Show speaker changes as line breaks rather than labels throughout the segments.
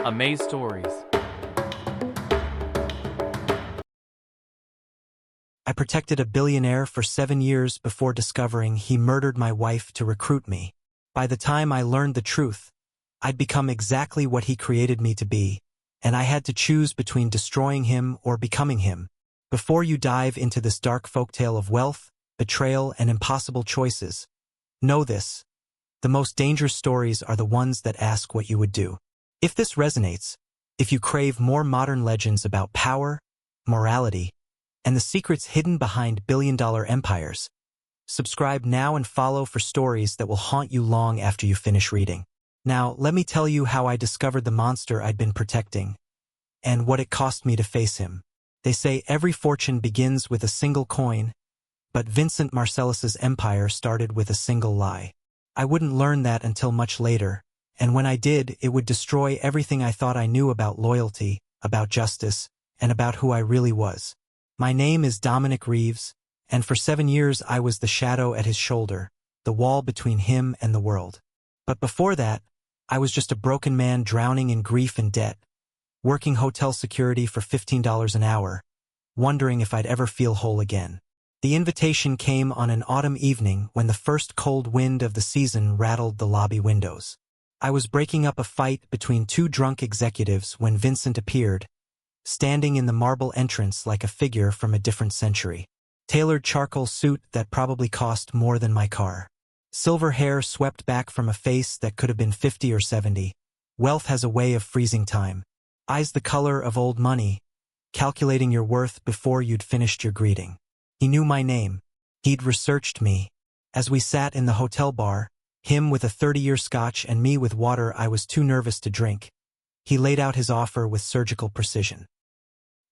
Amaze Stories.
I protected a billionaire for 7 years before discovering he murdered my wife to recruit me. By the time I learned the truth, I'd become exactly what he created me to be, and I had to choose between destroying him or becoming him. Before you dive into this dark folktale of wealth, betrayal, and impossible choices, know this: the most dangerous stories are the ones that ask what you would do. If this resonates, if you crave more modern legends about power, morality, and the secrets hidden behind billion-dollar empires, subscribe now and follow for stories that will haunt you long after you finish reading. Now, let me tell you how I discovered the monster I'd been protecting, and what it cost me to face him. They say every fortune begins with a single coin, but Vincent Marcellus's empire started with a single lie. I wouldn't learn that until much later, and when I did, it would destroy everything I thought I knew about loyalty, about justice, and about who I really was. My name is Dominic Reeves, and for 7 years I was the shadow at his shoulder, the wall between him and the world. But before that, I was just a broken man drowning in grief and debt, working hotel security for $15 an hour, wondering if I'd ever feel whole again. The invitation came on an autumn evening when the first cold wind of the season rattled the lobby windows. I was breaking up a fight between two drunk executives when Vincent appeared, standing in the marble entrance like a figure from a different century. Tailored charcoal suit that probably cost more than my car. Silver hair swept back from a face that could have been 50 or 70. Wealth has a way of freezing time. Eyes the color of old money, calculating your worth before you'd finished your greeting. He knew my name. He'd researched me. As we sat in the hotel bar, him with a 30-year scotch and me with water I was too nervous to drink, he laid out his offer with surgical precision.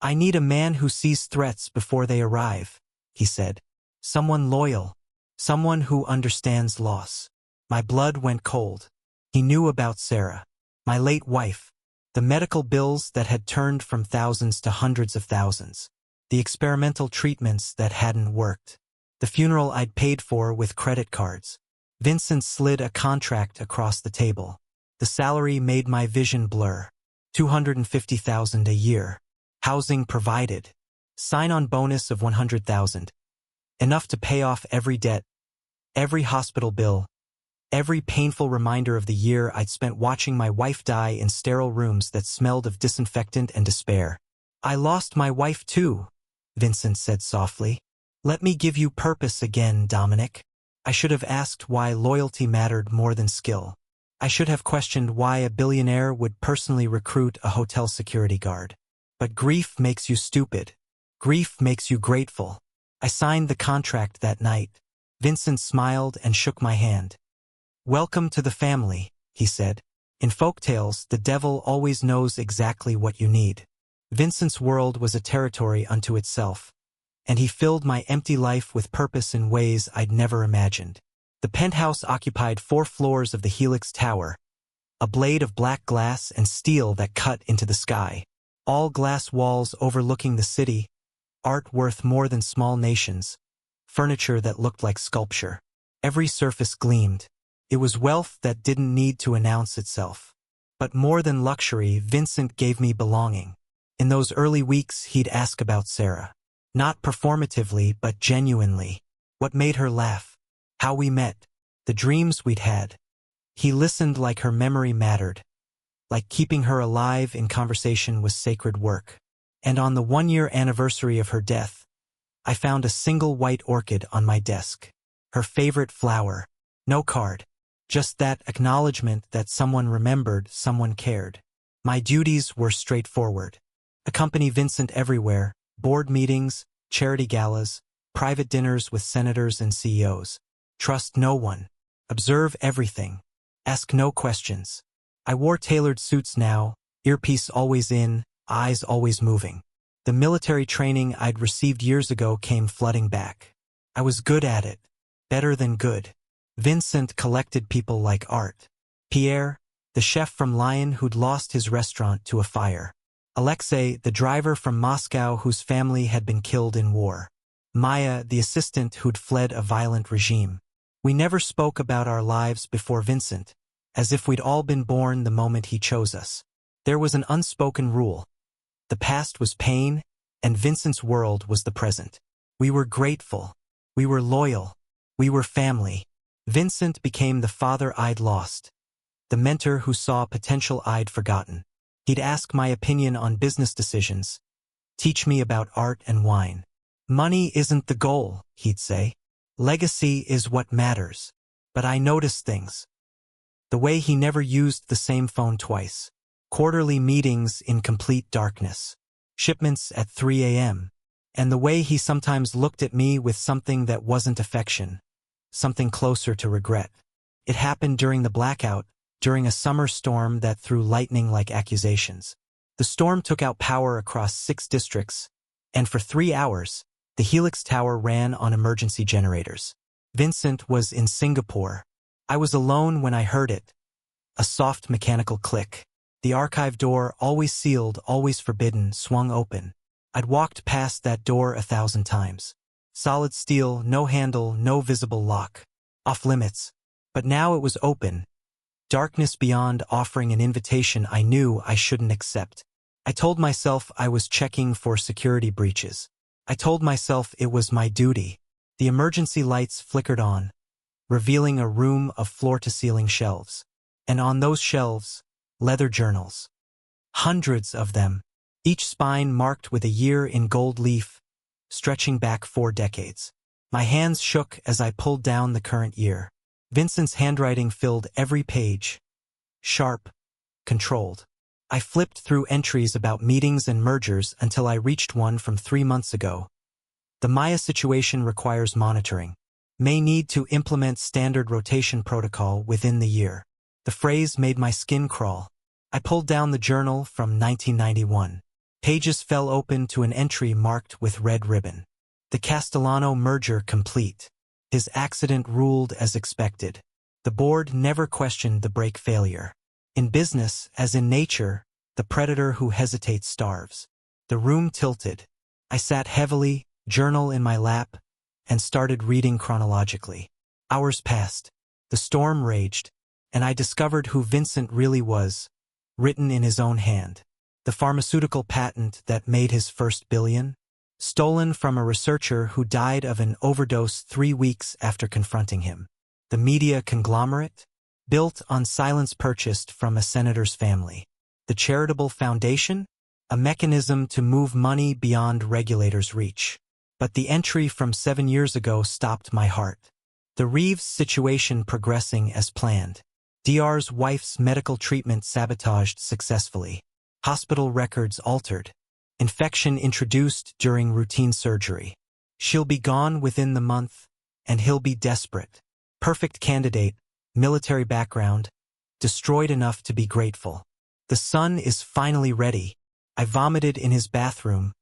"I need a man who sees threats before they arrive," he said. "Someone loyal. Someone who understands loss." My blood went cold. He knew about Sarah, my late wife, the medical bills that had turned from thousands to hundreds of thousands, the experimental treatments that hadn't worked, the funeral I'd paid for with credit cards. Vincent slid a contract across the table. The salary made my vision blur. $250,000 a year. Housing provided. Sign-on bonus of $100,000. Enough to pay off every debt, every hospital bill, every painful reminder of the year I'd spent watching my wife die in sterile rooms that smelled of disinfectant and despair. "I lost my wife too," Vincent said softly. "Let me give you purpose again, Dominic." I should have asked why loyalty mattered more than skill. I should have questioned why a billionaire would personally recruit a hotel security guard. But grief makes you stupid. Grief makes you grateful. I signed the contract that night. Vincent smiled and shook my hand. "Welcome to the family," he said. "In folktales, the devil always knows exactly what you need." Vincent's world was a territory unto itself, and he filled my empty life with purpose in ways I'd never imagined. The penthouse occupied 4 floors of the Helix Tower, a blade of black glass and steel that cut into the sky. All glass walls overlooking the city, art worth more than small nations, furniture that looked like sculpture. Every surface gleamed. It was wealth that didn't need to announce itself. But more than luxury, Vincent gave me belonging. In those early weeks, he'd ask about Sarah. Not performatively, but genuinely. What made her laugh? How we met? The dreams we'd had. He listened like her memory mattered, like keeping her alive in conversation was sacred work. And on the 1-year anniversary of her death, I found a single white orchid on my desk. Her favorite flower. No card. Just that acknowledgement that someone remembered, someone cared. My duties were straightforward. Accompany Vincent everywhere. Board meetings, charity galas, private dinners with senators and CEOs. Trust no one. Observe everything. Ask no questions. I wore tailored suits now, earpiece always in, eyes always moving. The military training I'd received years ago came flooding back. I was good at it. Better than good. Vincent collected people like art. Pierre, the chef from Lyon who'd lost his restaurant to a fire. Alexei, the driver from Moscow whose family had been killed in war. Maya, the assistant who'd fled a violent regime. We never spoke about our lives before Vincent, as if we'd all been born the moment he chose us. There was an unspoken rule. The past was pain, and Vincent's world was the present. We were grateful. We were loyal. We were family. Vincent became the father I'd lost, the mentor who saw potential I'd forgotten. He'd ask my opinion on business decisions, teach me about art and wine. Money isn't the goal, he'd say. Legacy is what matters. But I noticed things. The way he never used the same phone twice. Quarterly meetings in complete darkness. Shipments at 3 a.m. And the way he sometimes looked at me with something that wasn't affection, something closer to regret. It happened during the blackout, during a summer storm that threw lightning like accusations. The storm took out power across 6 districts, and for 3 hours, the Helix Tower ran on emergency generators. Vincent was in Singapore. I was alone when I heard it. A soft mechanical click. The archive door, always sealed, always forbidden, swung open. I'd walked past that door 1,000 times. Solid steel, no handle, no visible lock. Off limits. But now it was open. Darkness beyond, offering an invitation I knew I shouldn't accept. I told myself I was checking for security breaches. I told myself it was my duty. The emergency lights flickered on, revealing a room of floor-to-ceiling shelves. And on those shelves, leather journals. Hundreds of them, each spine marked with a year in gold leaf, stretching back 4 decades. My hands shook as I pulled down the current year. Vincent's handwriting filled every page. Sharp, controlled. I flipped through entries about meetings and mergers until I reached one from 3 months ago. The Maya situation requires monitoring. May need to implement standard rotation protocol within the year. The phrase made my skin crawl. I pulled down the journal from 1991. Pages fell open to an entry marked with red ribbon. The Castellano merger complete. His accident ruled as expected. The board never questioned the break failure. In business, as in nature, the predator who hesitates starves. The room tilted. I sat heavily, journal in my lap, and started reading chronologically. Hours passed. The storm raged, and I discovered who Vincent really was, written in his own hand. The pharmaceutical patent that made his first billion, stolen from a researcher who died of an overdose 3 weeks after confronting him. The media conglomerate, built on silence purchased from a senator's family. The charitable foundation, a mechanism to move money beyond regulators' reach. But the entry from 7 years ago stopped my heart. The Reeves situation progressing as planned. Dr's wife's medical treatment sabotaged successfully. Hospital records altered. Infection introduced during routine surgery. She'll be gone within the month, and he'll be desperate. Perfect candidate, military background, destroyed enough to be grateful. The son is finally ready. I vomited in his bathroom,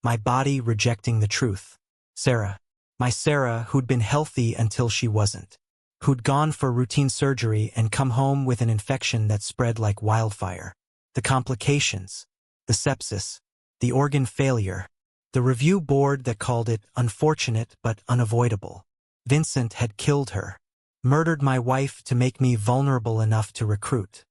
my body rejecting the truth. Sarah. My Sarah, who'd been healthy until she wasn't. Who'd gone for routine surgery and come home with an infection that spread like wildfire. The complications, the sepsis, the organ failure, the review board that called it unfortunate but unavoidable. Vincent had killed her, murdered my wife to make me vulnerable enough to recruit.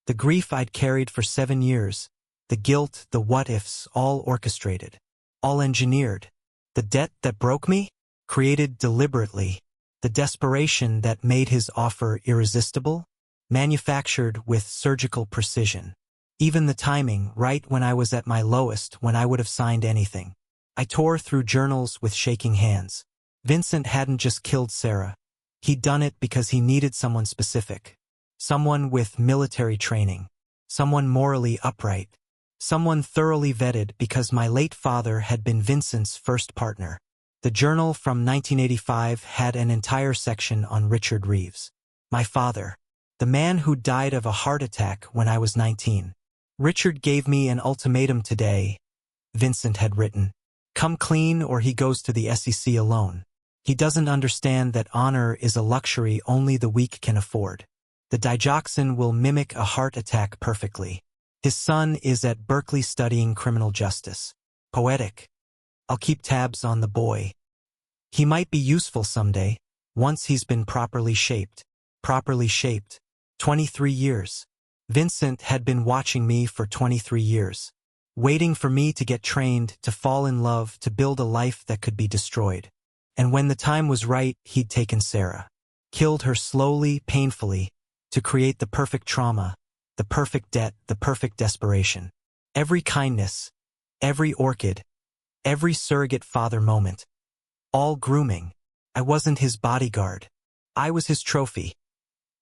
The grief I'd carried for 7 years, the guilt, the what-ifs, all orchestrated, all engineered. The debt that broke me, created deliberately. The desperation that made his offer irresistible, manufactured with surgical precision. Even the timing, right when I was at my lowest, when I would have signed anything. I tore through journals with shaking hands. Vincent hadn't just killed Sarah. He'd done it because he needed someone specific. Someone with military training. Someone morally upright. Someone thoroughly vetted because my late father had been Vincent's first partner. The journal from 1985 had an entire section on Richard Reeves. My father. The man who died of a heart attack when I was 19. Richard gave me an ultimatum today, Vincent had written. Come clean or he goes to the SEC alone. He doesn't understand that honor is a luxury only the weak can afford. The digoxin will mimic a heart attack perfectly. His son is at Berkeley studying criminal justice. Poetic. I'll keep tabs on the boy. He might be useful someday, once he's been properly shaped. Properly shaped. 23 years. Vincent had been watching me for 23 years, waiting for me to get trained, to fall in love, to build a life that could be destroyed. And when the time was right, he'd taken Sarah, killed her slowly, painfully, to create the perfect trauma, the perfect debt, the perfect desperation. Every kindness, every orchid, every surrogate father moment, all grooming. I wasn't his bodyguard. I was his trophy.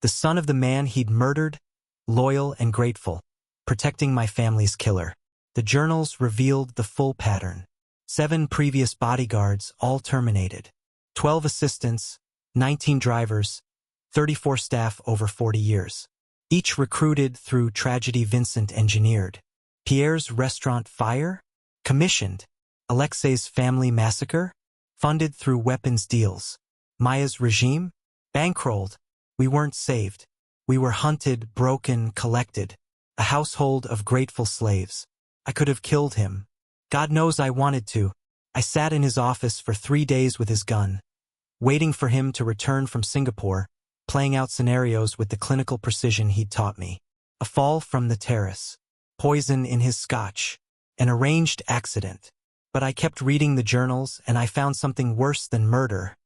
The son of the man he'd murdered, loyal and grateful, protecting my family's killer. The journals revealed the full pattern. 7 previous bodyguards, all terminated. 12 assistants, 19 drivers, 34 staff over 40 years. Each recruited through tragedy. Vincent engineered. Pierre's restaurant fire? Commissioned. Alexei's family massacre? Funded through weapons deals. Maya's regime? Bankrolled. We weren't saved. We were hunted, broken, collected. A household of grateful slaves. I could have killed him. God knows I wanted to. I sat in his office for 3 days with his gun, waiting for him to return from Singapore, playing out scenarios with the clinical precision he'd taught me. A fall from the terrace. Poison in his scotch. An arranged accident. But I kept reading the journals and I found something worse than murder.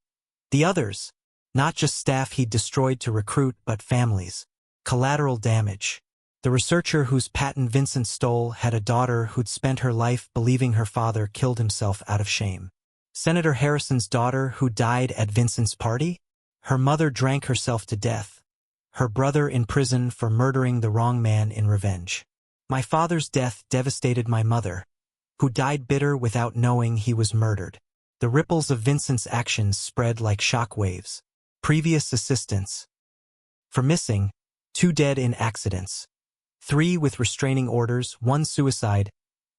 The others. Not just staff he'd destroyed to recruit, but families. Collateral damage. The researcher whose patent Vincent stole had a daughter who'd spent her life believing her father killed himself out of shame. Senator Harrison's daughter who died at Vincent's party? Her mother drank herself to death. Her brother in prison for murdering the wrong man in revenge. My father's death devastated my mother, who died bitter without knowing he was murdered. The ripples of Vincent's actions spread like shock waves. Previous assistants. For missing, 2 dead in accidents. 3 with restraining orders, 1 suicide,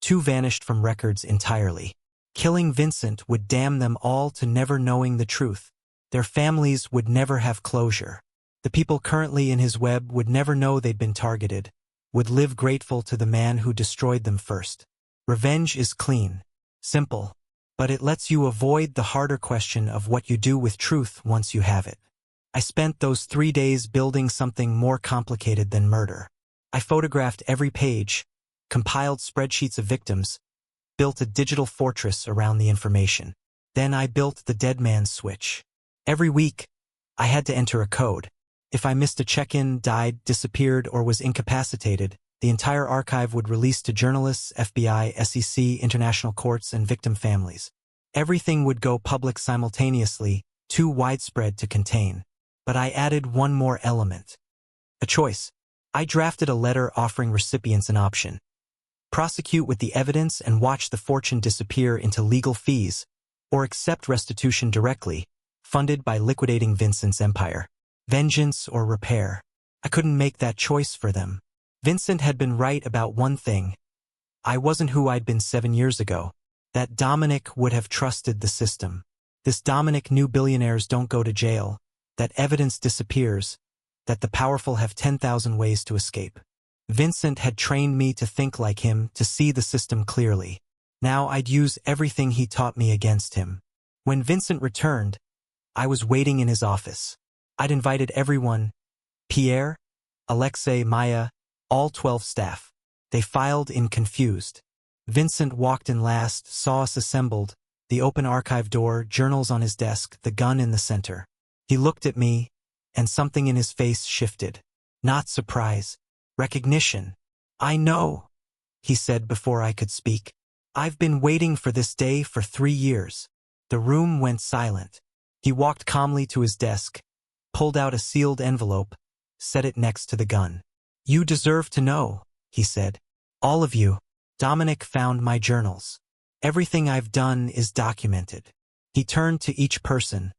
2 vanished from records entirely. Killing Vincent would damn them all to never knowing the truth. Their families would never have closure. The people currently in his web would never know they'd been targeted, would live grateful to the man who destroyed them first. Revenge is clean, simple, but it lets you avoid the harder question of what you do with truth once you have it. I spent those 3 days building something more complicated than murder. I photographed every page, compiled spreadsheets of victims, built a digital fortress around the information. Then I built the dead man's switch. Every week, I had to enter a code. If I missed a check-in, died, disappeared, or was incapacitated, the entire archive would release to journalists, FBI, SEC, international courts, and victim families. Everything would go public simultaneously, too widespread to contain. But I added one more element. A choice. I drafted a letter offering recipients an option. Prosecute with the evidence and watch the fortune disappear into legal fees, or accept restitution directly, funded by liquidating Vincent's empire. Vengeance or repair. I couldn't make that choice for them. Vincent had been right about one thing. I wasn't who I'd been 7 years ago. That Dominic would have trusted the system. This Dominic knew billionaires don't go to jail, that evidence disappears, that the powerful have 10,000 ways to escape. Vincent had trained me to think like him, to see the system clearly. Now I'd use everything he taught me against him. When Vincent returned, I was waiting in his office. I'd invited everyone, Pierre, Alexei, Maya, all 12 staff. They filed in confused. Vincent walked in last, saw us assembled, the open archive door, journals on his desk, the gun in the center. He looked at me, and something in his face shifted. Not surprise. Recognition. I know, he said before I could speak. I've been waiting for this day for 3 years. The room went silent. He walked calmly to his desk, pulled out a sealed envelope, set it next to the gun. You deserve to know, he said. All of you. Dominic found my journals. Everything I've done is documented. He turned to each person,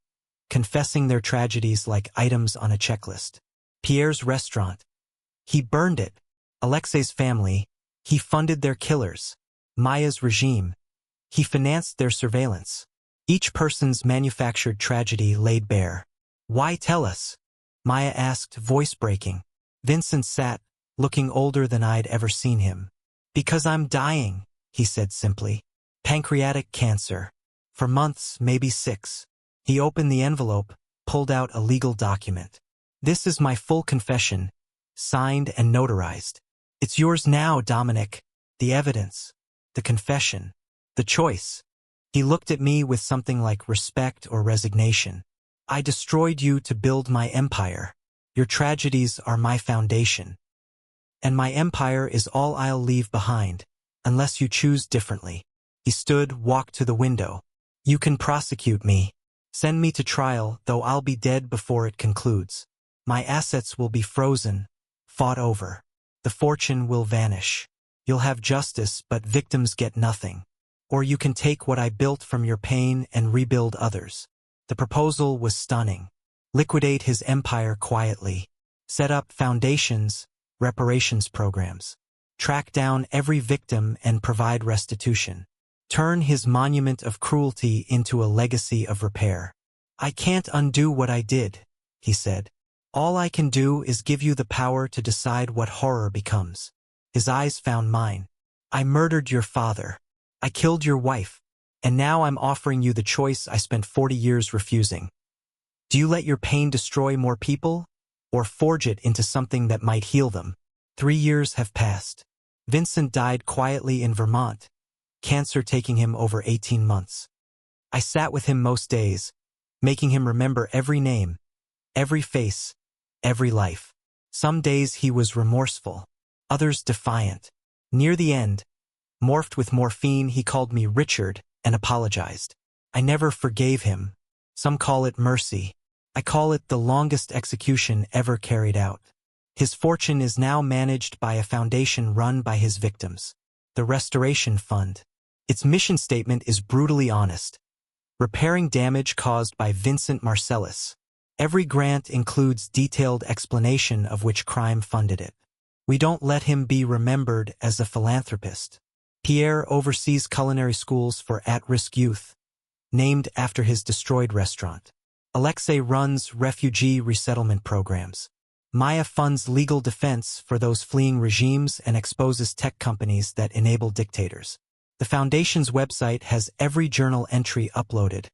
confessing their tragedies like items on a checklist. Pierre's restaurant. He burned it. Alexei's family. He funded their killers. Maya's regime. He financed their surveillance. Each person's manufactured tragedy laid bare. Why tell us? Maya asked, voice breaking. Vincent sat, looking older than I'd ever seen him. Because I'm dying, he said simply. Pancreatic cancer. For months, maybe 6. He opened the envelope, pulled out a legal document. This is my full confession, signed and notarized. It's yours now, Dominic. The evidence, the confession, the choice. He looked at me with something like respect or resignation. I destroyed you to build my empire. Your tragedies are my foundation. And my empire is all I'll leave behind, unless you choose differently. He stood, walked to the window. You can prosecute me. Send me to trial, though I'll be dead before it concludes. My assets will be frozen, fought over. The fortune will vanish. You'll have justice, but victims get nothing. Or you can take what I built from your pain and rebuild others. The proposal was stunning. Liquidate his empire quietly. Set up foundations, reparations programs. Track down every victim and provide restitution. Turn his monument of cruelty into a legacy of repair. I can't undo what I did, he said. All I can do is give you the power to decide what horror becomes. His eyes found mine. I murdered your father. I killed your wife. And now I'm offering you the choice I spent 40 years refusing. Do you let your pain destroy more people, or forge it into something that might heal them? 3 years have passed. Vincent died quietly in Vermont, cancer taking him over 18 months. I sat with him most days, making him remember every name, every face, every life. Some days he was remorseful, others defiant. Near the end, morphed with morphine, he called me Richard and apologized. I never forgave him. Some call it mercy. I call it the longest execution ever carried out. His fortune is now managed by a foundation run by his victims, the Restoration Fund. Its mission statement is brutally honest. Repairing damage caused by Vincent Marcellus. Every grant includes detailed explanation of which crime funded it. We don't let him be remembered as a philanthropist. Pierre oversees culinary schools for at-risk youth, named after his destroyed restaurant. Alexei runs refugee resettlement programs. Maya funds legal defense for those fleeing regimes and exposes tech companies that enable dictators. The foundation's website has every journal entry uploaded,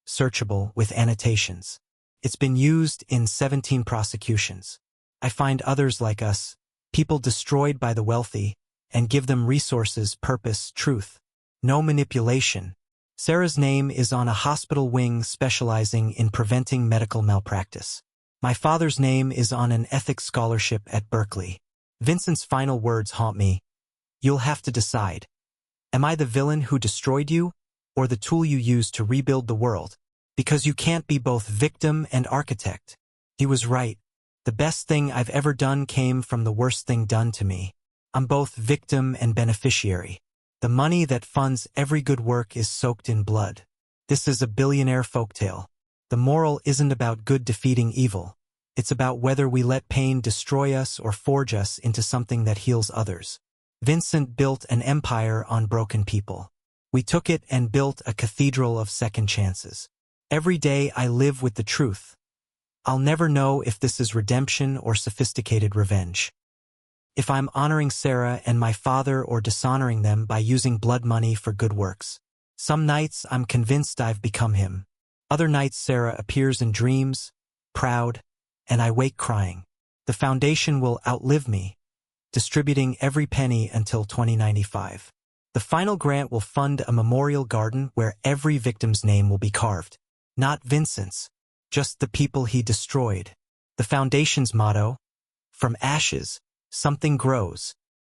searchable with annotations. It's been used in 17 prosecutions. I find others like us, people destroyed by the wealthy, and give them resources, purpose, truth. No manipulation. Sarah's name is on a hospital wing specializing in preventing medical malpractice. My father's name is on an ethics scholarship at Berkeley. Vincent's final words haunt me. You'll have to decide. Am I the villain who destroyed you, or the tool you used to rebuild the world? Because you can't be both victim and architect. He was right. The best thing I've ever done came from the worst thing done to me. I'm both victim and beneficiary. The money that funds every good work is soaked in blood. This is a billionaire folktale. The moral isn't about good defeating evil. It's about whether we let pain destroy us or forge us into something that heals others. Vincent built an empire on broken people. We took it and built a cathedral of second chances. Every day I live with the truth. I'll never know if this is redemption or sophisticated revenge. If I'm honoring Sarah and my father or dishonoring them by using blood money for good works. Some nights I'm convinced I've become him. Other nights Sarah appears in dreams, proud, and I wake crying. The foundation will outlive me, distributing every penny until 2095. The final grant will fund a memorial garden where every victim's name will be carved. Not Vincent's, just the people he destroyed. The foundation's motto, from ashes, something grows.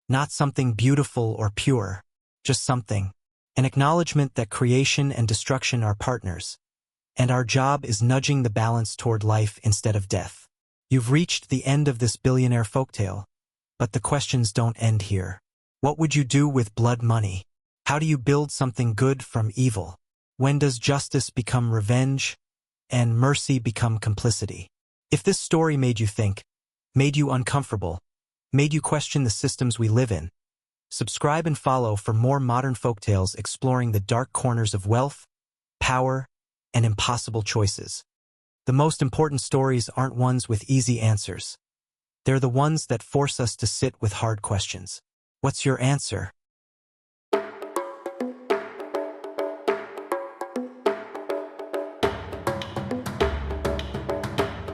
Not something beautiful or pure, just something. An acknowledgement that creation and destruction are partners. And our job is nudging the balance toward life instead of death. You've reached the end of this billionaire folktale, but the questions don't end here. What would you do with blood money? How do you build something good from evil? When does justice become revenge and mercy become complicity? If this story made you think, made you uncomfortable, made you question the systems we live in, subscribe and follow for more modern folktales exploring the dark corners of wealth, power, and impossible choices. The most important stories aren't ones with easy answers. They're the ones that force us to sit with hard questions. What's your answer?